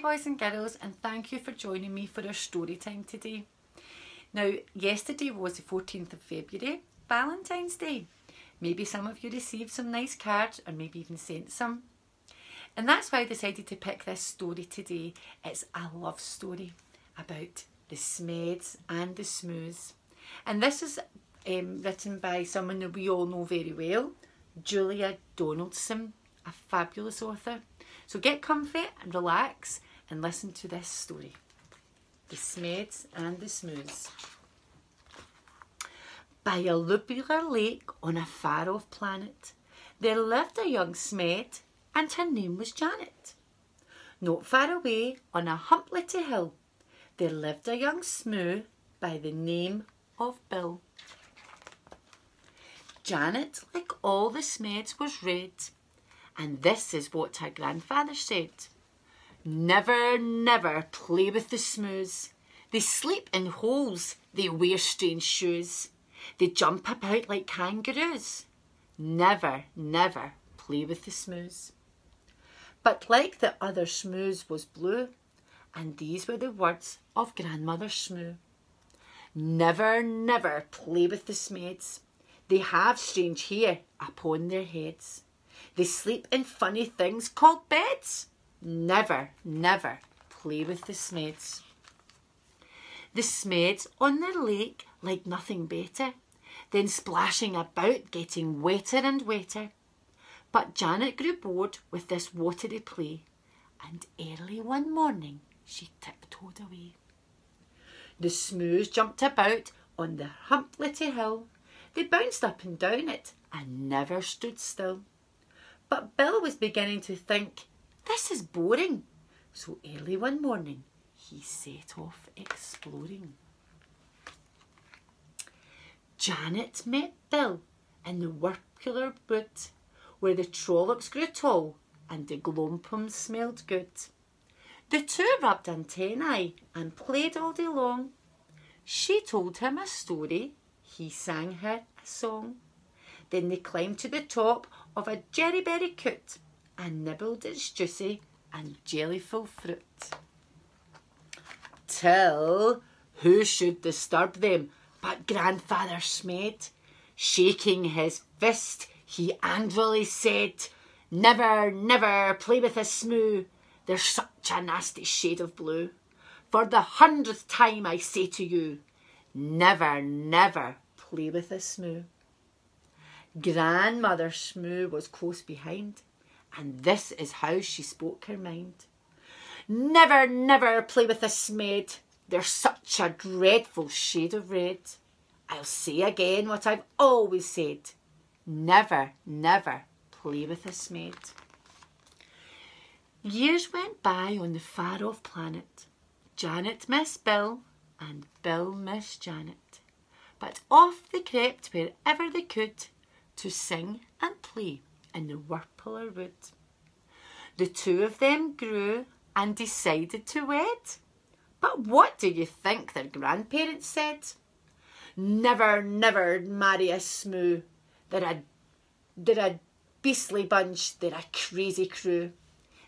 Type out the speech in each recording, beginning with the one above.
boys and girls, and thank you for joining me for our story time today. Now, yesterday was the 14th of February, Valentine's Day. Maybe some of you received some nice cards or maybe even sent some. And that's why I decided to pick this story today. It's a love story about the Smeds and the Smoos. And this is written by someone that we all know very well, Julia Donaldson, a fabulous author. So get comfy and relax and listen to this story. The Smeds and the Smoos. By a lobular lake on a far-off planet, there lived a young Smed, and her name was Janet. Not far away, on a hump-litty hill, there lived a young Smoo by the name of Bill. Janet, like all the Smeds, was red, and this is what her grandfather said. Never, never play with the Smoos. They sleep in holes, they wear strange shoes. They jump about like kangaroos. Never, never play with the Smoos. But like the other Smoos was blue, and these were the words of Grandmother Smoo. Never, never play with the Smeds. They have strange hair upon their heads. They sleep in funny things called beds. Never, never play with the Smeds. The Smeds on the lake liked nothing better than splashing about, getting wetter and wetter. But Janet grew bored with this watery play, and early one morning she tiptoed away. The Smoos jumped about on the hump-litty hill. They bounced up and down it and never stood still. But Bill was beginning to think, this is boring. So early one morning he set off exploring. Janet met Bill in the Wirpular wood, where the trollops grew tall and the glompums smelled good. The two rubbed antennae and played all day long. She told him a story, he sang her a song. Then they climbed to the top of a jerryberry coot and nibbled its juicy and jellyful fruit. Till who should disturb them but Grandfather Smed? Shaking his fist, he angrily said, never, never play with a Smoo. They're such a nasty shade of blue. For the 100th time I say to you, never, never play with a Smoo. Grandmother Smoo was close behind, and this is how she spoke her mind. Never, never play with a Smed. They're such a dreadful shade of red. I'll say again what I've always said. Never, never play with a Smed. Years went by on the far-off planet. Janet missed Bill, and Bill missed Janet. But off they crept wherever they could to sing and play in the Wirpular wood. The two of them grew and decided to wed. But what do you think their grandparents said? Never, never marry a Smoo. They're a beastly bunch, they're a crazy crew.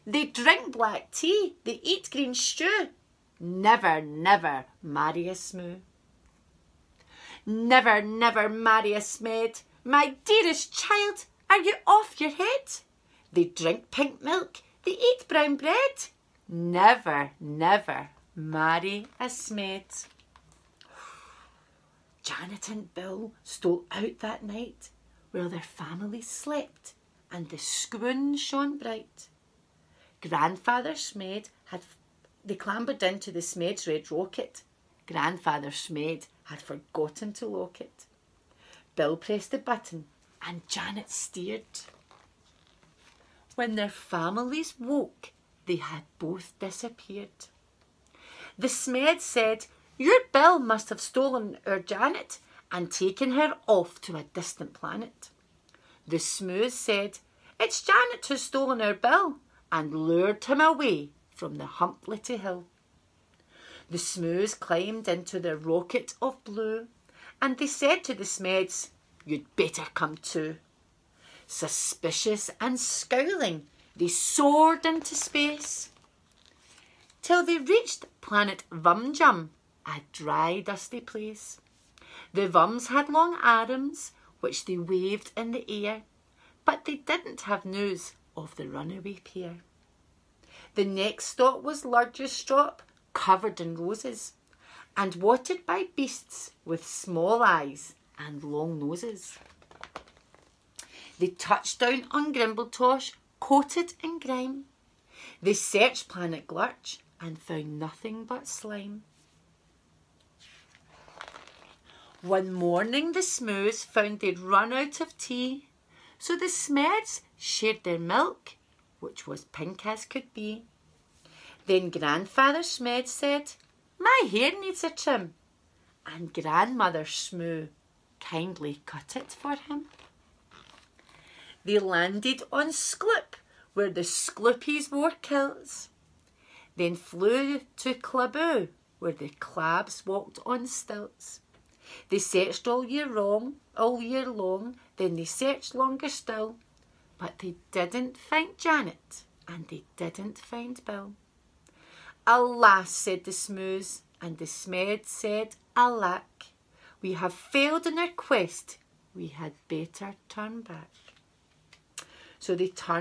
They drink black tea, they eat green stew. Never, never marry a Smoo. Never, never marry a Smed. My dearest child, are you off your head? They drink pink milk, they eat brown bread. Never, never marry a Smed. Janet and Bill stole out that night while their families slept and the scoon shone bright. Grandfather Smed they clambered into the Smed's red rocket. Grandfather Smed had forgotten to lock it. Bill pressed the button and Janet steered. When their families woke, they had both disappeared. The Smed said, your Bill must have stolen our Janet and taken her off to a distant planet. The Smoos said, it's Janet who's stolen our Bill, and lured him away from the hump-litty hill. The Smoos climbed into their rocket of blue, and they said to the Smeds, you'd better come too. Suspicious and scowling, they soared into space. till they reached planet Vumjum, a dry, dusty place. The Vums had long arms, which they waved in the air, but they didn't have news of the runaway pair. The next stop was Lurgerstrop, covered in roses, and watered by beasts with small eyes and long noses. They touched down on Grimbletosh, coated in grime. They searched planet Glurch and found nothing but slime. One morning the Smoos found they'd run out of tea, so the Smeds shared their milk, which was pink as could be. Then Grandfather Smed said, "My hair needs a trim," and Grandmother Smoo kindly cut it for him. They landed on Skloop, where the Skloopies wore kilts, then flew to Claboo, where the Clabs walked on stilts. They searched all year long, then they searched longer still, but they didn't find Janet, and they didn't find Bill. "Alas," said the Smoos, and the Smeds said, "Alack, we have failed in our quest, we had better turn back." So they turned